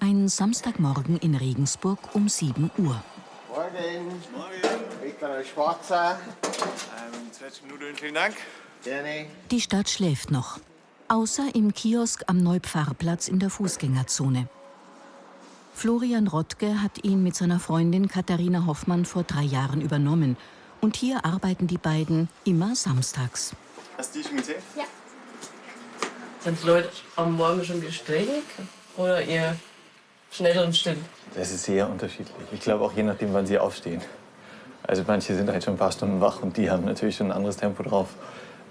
Ein Samstagmorgen in Regensburg um 7 Uhr. Morgen. Morgen. Ritter Schwarzer. 20 Minuten, vielen Dank. Gerne. Die Stadt schläft noch. Außer im Kiosk am Neupfarrplatz in der Fußgängerzone. Florian Rottke hat ihn mit seiner Freundin Katharina Hoffmann vor 3 Jahren übernommen. Und hier arbeiten die beiden immer samstags. Hast du die schon gesehen? Ja. Sind die Leute am Morgen schon gestrengt oder eher schnell und still? Das ist sehr unterschiedlich. Ich glaube auch je nachdem, wann sie aufstehen. Also manche sind halt schon ein paar Stunden wach und die haben natürlich schon ein anderes Tempo drauf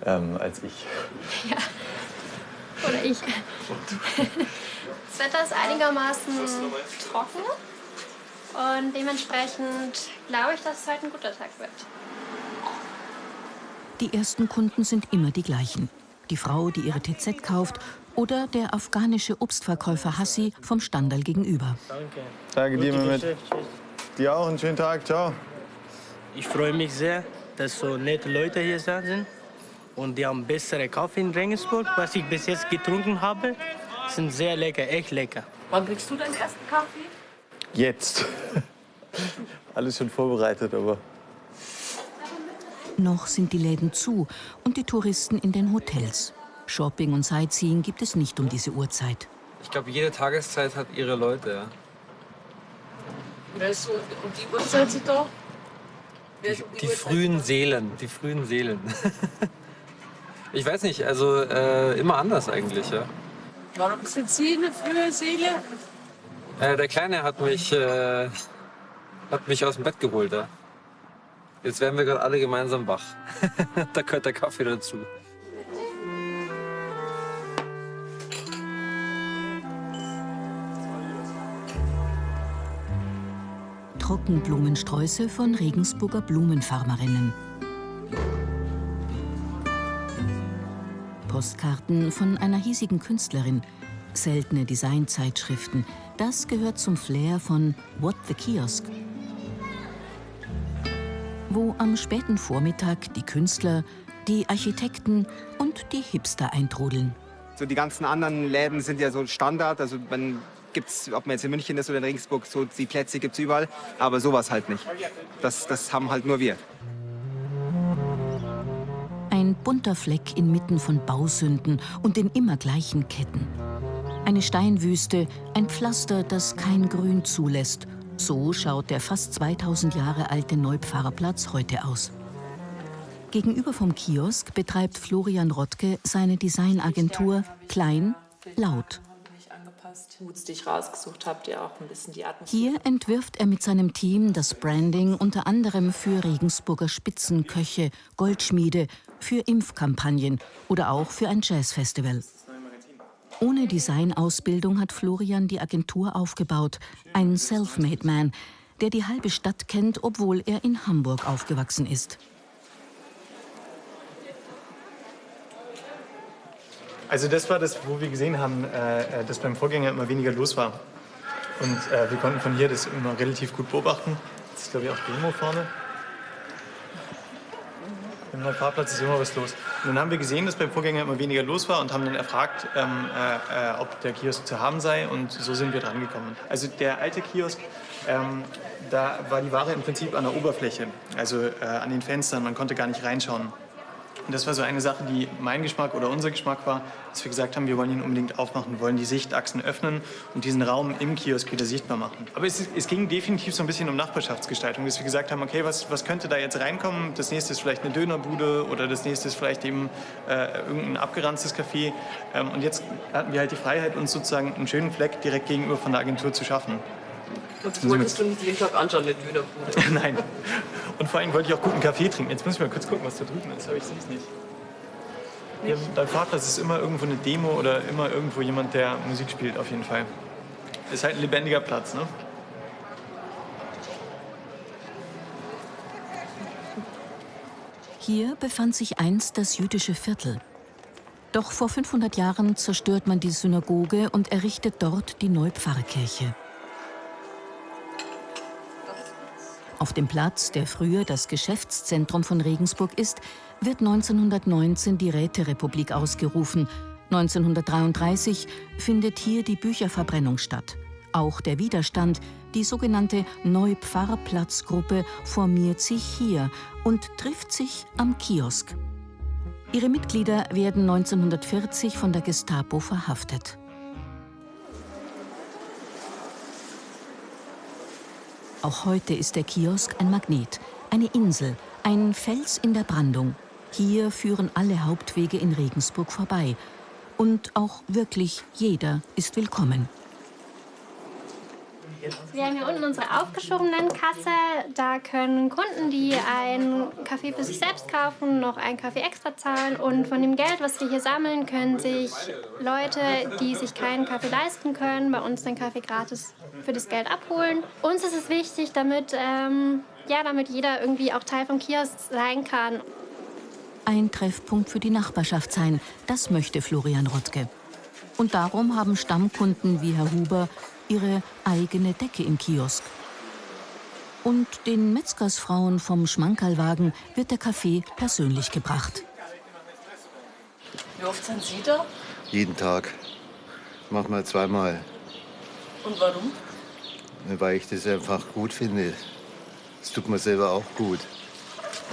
als ich. Ja. Oder ich. Das Wetter ist einigermaßen trocken und dementsprechend glaube ich, dass es heute ein guter Tag wird. Die ersten Kunden sind immer die gleichen. Die Frau, die ihre TZ kauft, oder der afghanische Obstverkäufer Hassi vom Standal gegenüber. Danke. Danke dir, Mehmet. Tschüss. Dir auch einen schönen Tag. Ciao. Ich freue mich sehr, dass so nette Leute hier sind. Und die haben bessere Kaffee in Regensburg. Was ich bis jetzt getrunken habe, sind sehr lecker, echt lecker. Wann kriegst du deinen ersten Kaffee? Jetzt. Alles schon vorbereitet, aber... Noch sind die Läden zu und die Touristen in den Hotels. Shopping und Sightseeing gibt es nicht um diese Uhrzeit. Ich glaube, jede Tageszeit hat ihre Leute, ja. Wer ist so um die Uhrzeit da? Die frühen Seelen, die frühen Seelen. Ich weiß nicht, also immer anders eigentlich, ja. Warum sind Sie eine frühe Seele? Der Kleine hat mich aus dem Bett geholt, ja. Jetzt werden wir gerade alle gemeinsam wach. Da gehört der Kaffee dazu. Trockenblumensträuße von Regensburger Blumenfarmerinnen. Postkarten von einer hiesigen Künstlerin. Seltene Designzeitschriften. Das gehört zum Flair von What the Kiosk. Wo am späten Vormittag die Künstler, die Architekten und die Hipster eintrudeln. So die ganzen anderen Läden sind ja so Standard, also ob man jetzt in München ist oder in Regensburg, so die Plätze gibt es überall, aber sowas halt nicht. Das haben halt nur wir. Ein bunter Fleck inmitten von Bausünden und den immer gleichen Ketten. Eine Steinwüste, ein Pflaster, das kein Grün zulässt. So schaut der fast 2000 Jahre alte Neupfarrplatz heute aus. Gegenüber vom Kiosk betreibt Florian Rottke seine Designagentur Klein, Laut. Die ich rausgesucht habe, die auch ein bisschen die Atmosphäre. Hier entwirft er mit seinem Team das Branding unter anderem für Regensburger Spitzenköche, Goldschmiede, für Impfkampagnen oder auch für ein Jazzfestival. Ohne Designausbildung hat Florian die Agentur aufgebaut, ein Self-Made Man, der die halbe Stadt kennt, obwohl er in Hamburg aufgewachsen ist. Also das war das, wo wir gesehen haben, dass beim Vorgänger immer weniger los war. Und wir konnten von hier das immer relativ gut beobachten. Das ist, glaube ich, auch Demo vorne. Im Fahrplatz ist immer was los. Und dann haben wir gesehen, dass beim Vorgänger immer weniger los war und haben dann erfragt, ob der Kiosk zu haben sei. Und so sind wir dran gekommen. Also der alte Kiosk, da war die Ware im Prinzip an der Oberfläche, also an den Fenstern. Man konnte gar nicht reinschauen. Und das war so eine Sache, die mein Geschmack oder unser Geschmack war, dass wir gesagt haben, wir wollen ihn unbedingt aufmachen, wir wollen die Sichtachsen öffnen und diesen Raum im Kiosk wieder sichtbar machen. Aber es ging definitiv so ein bisschen um Nachbarschaftsgestaltung, dass wir gesagt haben, okay, was könnte da jetzt reinkommen? Das nächste ist vielleicht eine Dönerbude oder das nächste ist vielleicht eben irgendein abgeranztes Café. Und jetzt hatten wir halt die Freiheit, uns sozusagen einen schönen Fleck direkt gegenüber von der Agentur zu schaffen. Und das wolltest du nicht jeden Tag anschauen, den Dönerbude? Nein. Und vor allem wollte ich auch guten Kaffee trinken. Jetzt muss ich mal kurz gucken, was da drüben ist, aber ich sehe es nicht. Hier beim Fahrplatz ist immer irgendwo eine Demo oder immer irgendwo jemand, der Musik spielt, auf jeden Fall. Ist halt ein lebendiger Platz, ne? Hier befand sich einst das jüdische Viertel. Doch vor 500 Jahren zerstört man die Synagoge und errichtet dort die Neupfarrkirche. Auf dem Platz, der früher das Geschäftszentrum von Regensburg ist, wird 1919 die Räterepublik ausgerufen. 1933 findet hier die Bücherverbrennung statt. Auch der Widerstand, die sogenannte Neupfarrplatzgruppe, formiert sich hier und trifft sich am Kiosk. Ihre Mitglieder werden 1940 von der Gestapo verhaftet. Auch heute ist der Kiosk ein Magnet, eine Insel, ein Fels in der Brandung. Hier führen alle Hauptwege in Regensburg vorbei. Und auch wirklich jeder ist willkommen. Wir haben hier unten unsere aufgeschobenen Kasse. Da können Kunden, die einen Kaffee für sich selbst kaufen, noch einen Kaffee extra zahlen. Und von dem Geld, was wir hier sammeln, können sich Leute, die sich keinen Kaffee leisten können, bei uns den Kaffee gratis für das Geld abholen. Uns ist es wichtig, damit jeder irgendwie auch Teil vom Kiosk sein kann. Ein Treffpunkt für die Nachbarschaft sein, das möchte Florian Rottke. Und darum haben Stammkunden wie Herr Huber ihre eigene Decke im Kiosk. Und den Metzgersfrauen vom Schmankerlwagen wird der Kaffee persönlich gebracht. Wie oft sind Sie da? Jeden Tag. Manchmal zweimal. Und warum? Weil ich das einfach gut finde. Es tut mir selber auch gut.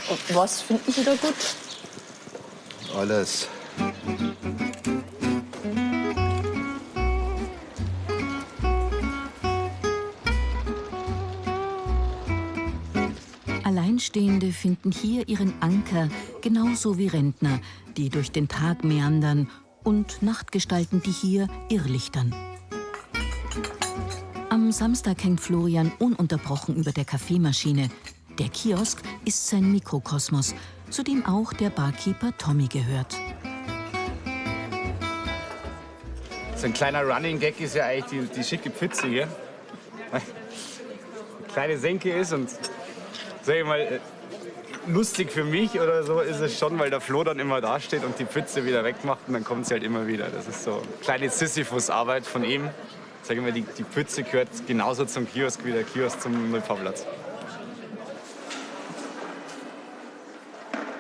Und was finden Sie da gut? Alles. Alleinstehende finden hier ihren Anker, genauso wie Rentner, die durch den Tag meandern, und Nachtgestalten, die hier irrlichtern. Am Samstag hängt Florian ununterbrochen über der Kaffeemaschine. Der Kiosk ist sein Mikrokosmos, zu dem auch der Barkeeper Tommy gehört. So ein kleiner Running Gag ist ja eigentlich die schicke Pfütze hier. Eine kleine Senke ist und, sag ich mal, lustig für mich oder so ist es schon, weil der Flo dann immer da steht und die Pfütze wieder wegmacht und dann kommt sie halt immer wieder. Das ist so eine kleine Sisyphus-Arbeit von ihm. Sag ich mal, die Pfütze gehört genauso zum Kiosk wie der Kiosk zum Neupfarrplatz.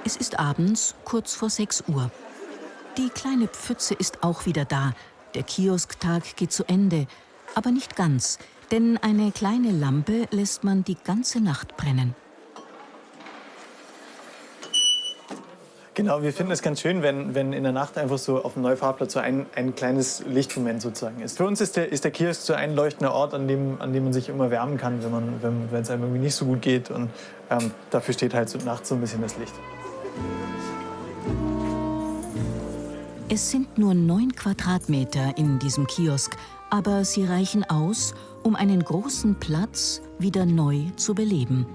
Es ist abends, kurz vor 6 Uhr. Die kleine Pfütze ist auch wieder da. Der Kiosktag geht zu Ende. Aber nicht ganz, denn eine kleine Lampe lässt man die ganze Nacht brennen. Genau, wir finden es ganz schön, wenn in der Nacht einfach so auf dem Neupfarrplatz so ein kleines Lichtmoment sozusagen ist. Für uns ist der Kiosk so ein leuchtender Ort, an dem man sich immer wärmen kann, wenn es einem irgendwie nicht so gut geht. Und dafür steht halt so nachts so ein bisschen das Licht. Es sind nur 9 Quadratmeter in diesem Kiosk, aber sie reichen aus, um einen großen Platz wieder neu zu beleben.